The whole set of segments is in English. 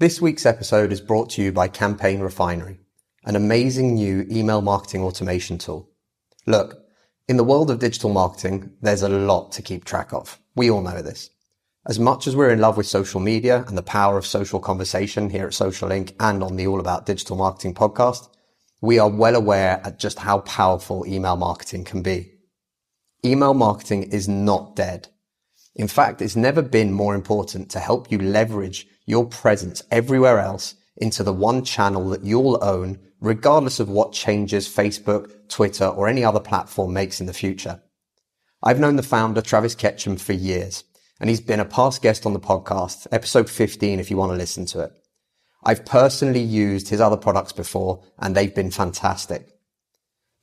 This week's episode is brought to you by Campaign Refinery, an amazing new email marketing automation tool. Look, in the world of digital marketing, there's a lot to keep track of. We all know this. As much as we're in love with social media and the power of social conversation here at Social Inc. and on the All About Digital Marketing podcast, we are well aware at just how powerful email marketing can be. Email marketing is not dead. In fact, it's never been more important to help you leverage your presence everywhere else into the one channel that you'll own, regardless of what changes Facebook, Twitter, or any other platform makes in the future. I've known the founder, Travis Ketchum, for years, and he's been a past guest on the podcast, episode 15 if you want to listen to it. I've personally used his other products before, and they've been fantastic.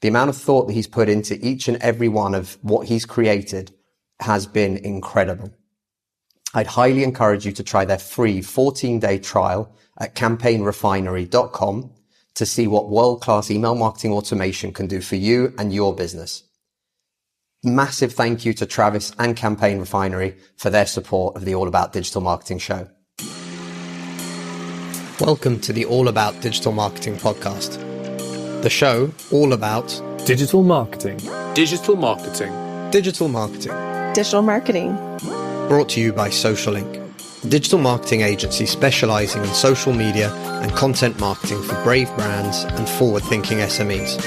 The amount of thought that he's put into each and every one of what he's created has been incredible. I'd highly encourage you to try their free 14-day trial at campaignrefinery.com to see what world-class email marketing automation can do for you and your business. Massive thank you to Travis and Campaign Refinery for their support of the All About Digital Marketing show. Welcome to the All About Digital Marketing podcast. The show all about digital marketing. Digital marketing. Digital marketing. Digital marketing. Brought to you by Social Inc., a digital marketing agency specializing in social media and content marketing for brave brands and forward-thinking SMEs.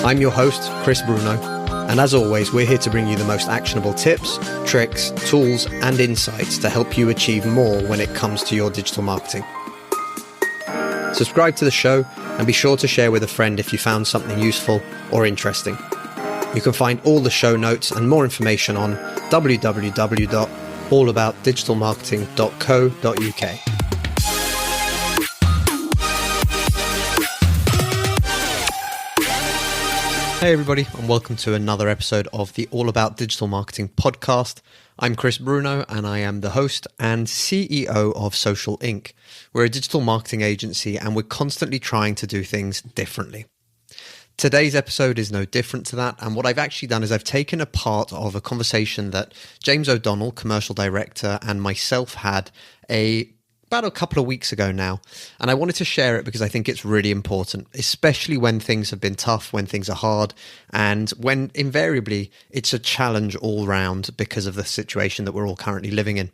I'm your host, Chris Bruno, and as always, we're here to bring you the most actionable tips, tricks, tools, and insights to help you achieve more when it comes to your digital marketing. Subscribe to the show and be sure to share with a friend if you found something useful or interesting. You can find all the show notes and more information on www.allaboutdigitalmarketing.co.uk. Hey everybody, and welcome to another episode of the All About Digital Marketing podcast. I'm Chris Bruno, and I am the host and CEO of Social Inc. We're a digital marketing agency, and we're constantly trying to do things differently. Today's episode is no different to that, and what I've actually done is I've taken a part of a conversation that James O'Donnell, commercial director, and myself had about a couple of weeks ago now, and I wanted to share it because I think it's really important, especially when things have been tough, when things are hard, and when invariably it's a challenge all round because of the situation that we're all currently living in.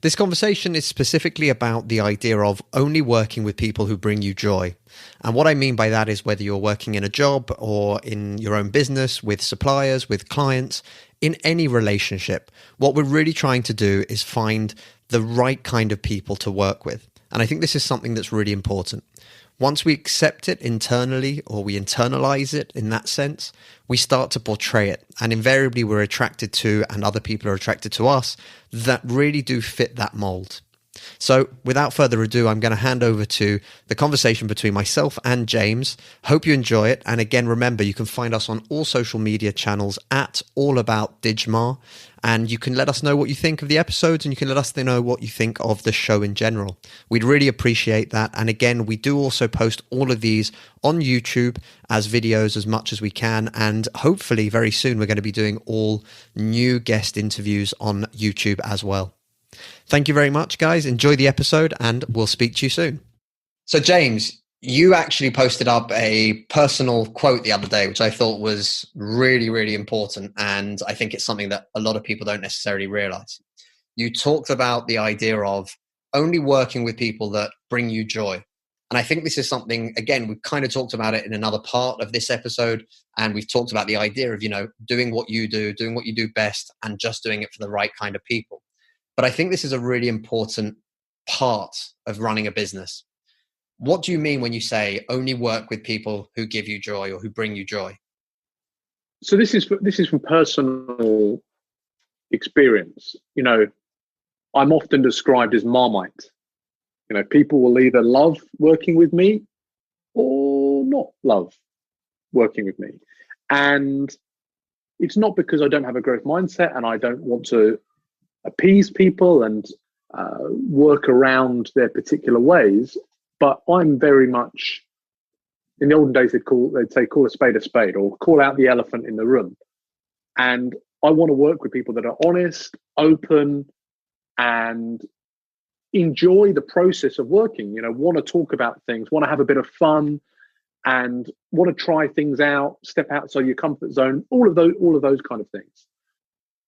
This conversation is specifically about the idea of only working with people who bring you joy. And what I mean by that is whether you're working in a job or in your own business, with suppliers, with clients, in any relationship, what we're really trying to do is find the right kind of people to work with. And I think this is something that's really important. Once we accept it internally, or we internalize it in that sense, we start to portray it. And invariably we're attracted to, and other people are attracted to us, that really do fit that mold. So without further ado, I'm going to hand over to the conversation between myself and James. Hope you enjoy it. And again, remember, you can find us on all social media channels at allaboutdigmar. And you can let us know what you think of the episodes, and you can let us know what you think of the show in general. We'd really appreciate that. And again, we do also post all of these on YouTube as videos as much as we can. And hopefully very soon, we're going to be doing all new guest interviews on YouTube as well. Thank you very much, guys. Enjoy the episode, and we'll speak to you soon. So, James, you actually posted up a personal quote the other day, which I thought was really, really important. And I think it's something that a lot of people don't necessarily realize. You talked about the idea of only working with people that bring you joy. And I think this is something, again, we've kind of talked about it in another part of this episode. And we've talked about the idea of, doing what you do best, and just doing it for the right kind of people. But I think this is a really important part of running a business. What do you mean when you say only work with people who give you joy or who bring you joy? So this is from personal experience. I'm often described as Marmite. People will either love working with me or not love working with me. And it's not because I don't have a growth mindset and I don't want to appease people and work around their particular ways, but I'm very much, in the olden days they'd say call a spade, or call out the elephant in the room. And I want to work with people that are honest, open, and enjoy the process of working, want to talk about things, want to have a bit of fun, and want to try things out, step outside your comfort zone, all of those kind of things,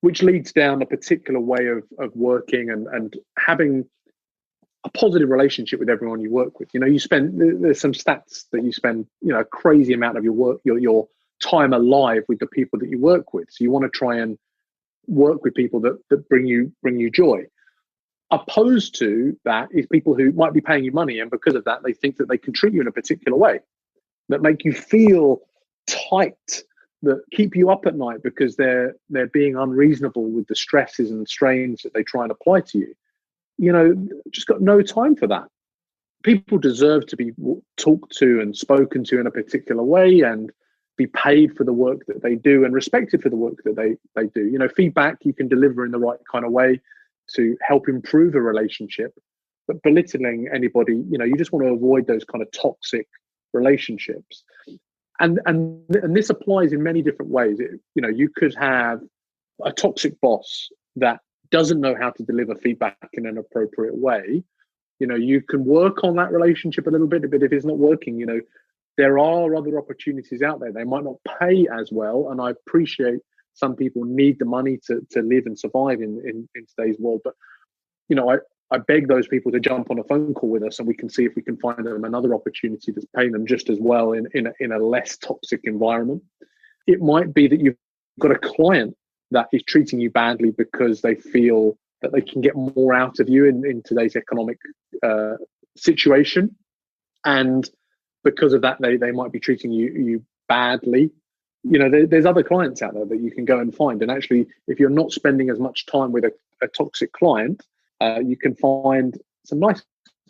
which leads down a particular way of working and having a positive relationship with everyone you work with. There's some stats that you spend, a crazy amount of your time alive with the people that you work with. So you want to try and work with people that bring you joy. Opposed to that is people who might be paying you money, and because of that, they think that they can treat you in a particular way, that make you feel tight, that keep you up at night because they're being unreasonable with the stresses and strains that they try and apply to you. Just got no time for that. People deserve to be talked to and spoken to in a particular way, and be paid for the work that they do and respected for the work that they do. Feedback you can deliver in the right kind of way to help improve a relationship, but belittling anybody, you just want to avoid those kind of toxic relationships. And this applies in many different ways. You could have a toxic boss that doesn't know how to deliver feedback in an appropriate way. You can work on that relationship a little bit, but if it's not working, there are other opportunities out there. They might not pay as well, and I appreciate some people need the money to live and survive in today's world. But I beg those people to jump on a phone call with us, and we can see if we can find them another opportunity that's paying them just as well in a less toxic environment. It might be that you've got a client that is treating you badly because they feel that they can get more out of you in today's economic situation, and because of that, they might be treating you badly. There's other clients out there that you can go and find. And actually, if you're not spending as much time with a toxic client, you can find some nice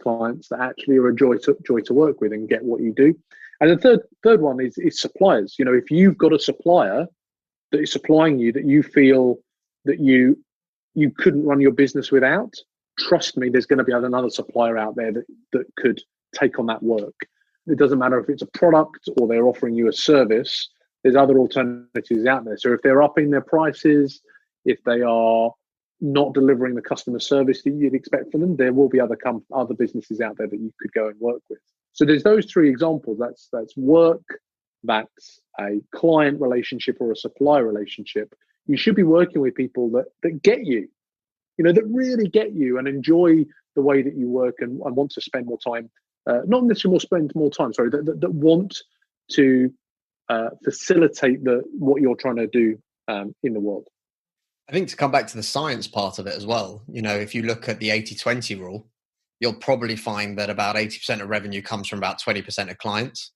clients that actually are a joy to work with and get what you do. And the third one is suppliers. If you've got a supplier that is supplying you that you feel that you couldn't run your business without, trust me, there's going to be another supplier out there that could take on that work. It doesn't matter if it's a product or they're offering you a service. There's other alternatives out there. So if they're upping their prices, if they are not delivering the customer service that you'd expect from them, there will be other businesses out there that you could go and work with. So there's those three examples. That's work, that's a client relationship or a supplier relationship. You should be working with people that get you, that really get you and enjoy the way that you work and want to spend more time. Not necessarily spend more time, sorry, that want to facilitate what you're trying to do in the world. I think to come back to the science part of it as well, if you look at the 80-20 rule, you'll probably find that about 80% of revenue comes from about 20% of clients.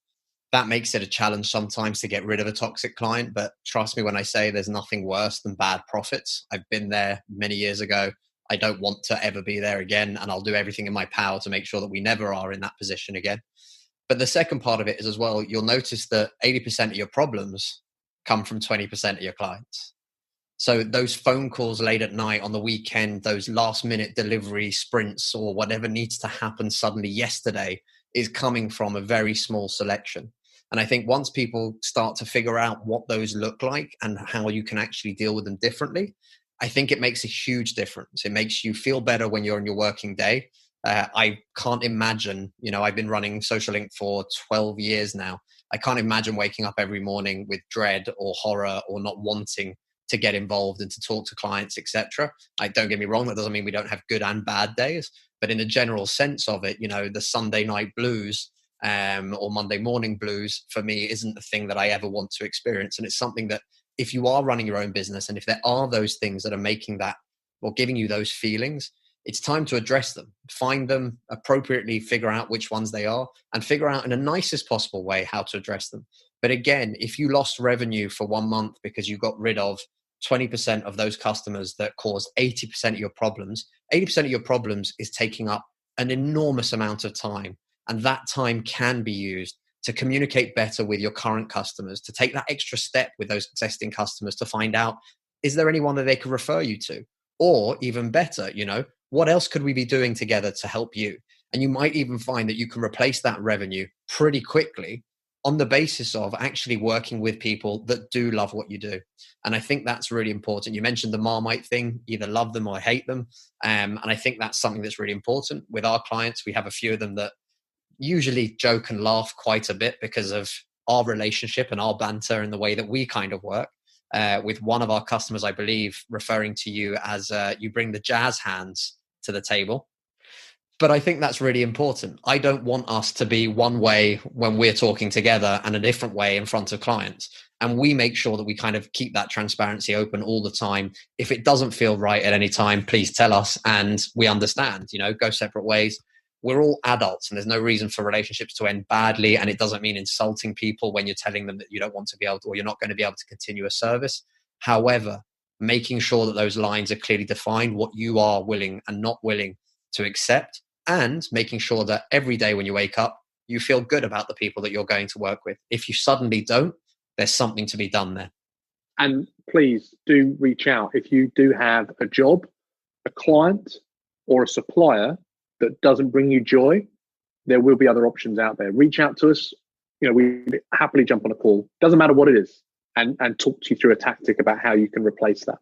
That makes it a challenge sometimes to get rid of a toxic client, but trust me when I say there's nothing worse than bad profits. I've been there many years ago. I don't want to ever be there again, and I'll do everything in my power to make sure that we never are in that position again. But the second part of it is as well, you'll notice that 80% of your problems come from 20% of your clients. So those phone calls late at night on the weekend, those last minute delivery sprints or whatever needs to happen suddenly yesterday is coming from a very small selection. And I think once people start to figure out what those look like and how you can actually deal with them differently, I think it makes a huge difference. It makes you feel better when you're in your working day. I can't imagine, I've been running Social Link for 12 years now. I can't imagine waking up every morning with dread or horror or not wanting to get involved and to talk to clients, etc. Don't get me wrong, that doesn't mean we don't have good and bad days, but in a general sense of it, the Sunday night blues or Monday morning blues for me isn't the thing that I ever want to experience. And it's something that if you are running your own business and if there are those things that are making that or giving you those feelings, it's time to address them, find them appropriately, figure out which ones they are, and figure out in the nicest possible way how to address them. But again, if you lost revenue for 1 month because you got rid of 20% of those customers that caused 80% of your problems, 80% of your problems is taking up an enormous amount of time. And that time can be used to communicate better with your current customers, to take that extra step with those existing customers to find out, is there anyone that they could refer you to? Or even better, what else could we be doing together to help you? And you might even find that you can replace that revenue pretty quickly on the basis of actually working with people that do love what you do. And I think that's really important. You mentioned the Marmite thing, either love them or hate them. And I think that's something that's really important. With our clients, we have a few of them that usually joke and laugh quite a bit because of our relationship and our banter and the way that we kind of work. With one of our customers, I believe, referring to you as you bring the jazz hands to the table. But I think that's really important. I don't want us to be one way when we're talking together and a different way in front of clients. And we make sure that we kind of keep that transparency open all the time. If it doesn't feel right at any time, please tell us and we understand, go separate ways. We're all adults and there's no reason for relationships to end badly. And it doesn't mean insulting people when you're telling them that you don't want to be able to, or you're not going to be able to continue a service. However, making sure that those lines are clearly defined, what you are willing and not willing to accept, and making sure that every day when you wake up, you feel good about the people that you're going to work with. If you suddenly don't, there's something to be done there. And please do reach out. If you do have a job, a client, or a supplier that doesn't bring you joy, there will be other options out there. Reach out to us. We happily jump on a call. Doesn't matter what it is, and talk to you through a tactic about how you can replace that.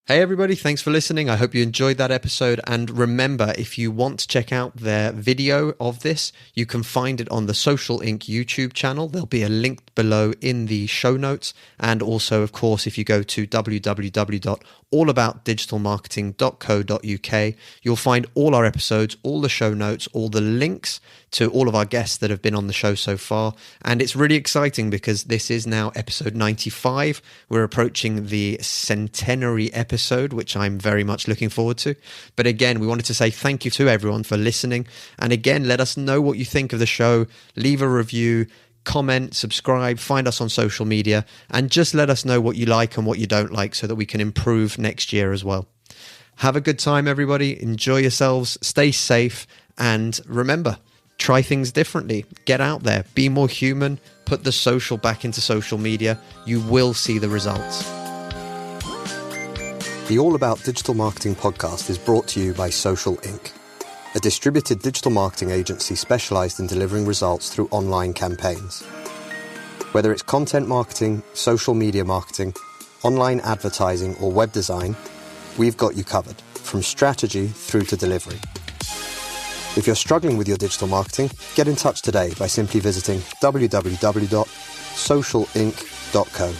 Hey everybody, thanks for listening. I hope you enjoyed that episode. And remember, if you want to check out their video of this, you can find it on the Social Inc. YouTube channel. There'll be a link below in the show notes. And also, of course, if you go to www.allaboutdigitalmarketing.co.uk, you'll find all our episodes, all the show notes, all the links to all of our guests that have been on the show so far. And it's really exciting because this is now episode 95. We're approaching the centenary episode, which I'm very much looking forward to. But again, we wanted to say thank you to everyone for listening. And again, let us know what you think of the show. Leave a review, comment, subscribe, find us on social media, and just let us know what you like and what you don't like so that we can improve next year as well. Have a good time, everybody. Enjoy yourselves. Stay safe. And remember, try things differently. Get out there. Be more human. Put the social back into social media. You will see the results. The All About Digital Marketing podcast is brought to you by Social Inc., a distributed digital marketing agency specialized in delivering results through online campaigns. Whether it's content marketing, social media marketing, online advertising, or web design, we've got you covered, from strategy through to delivery. If you're struggling with your digital marketing, get in touch today by simply visiting www.socialinc.co.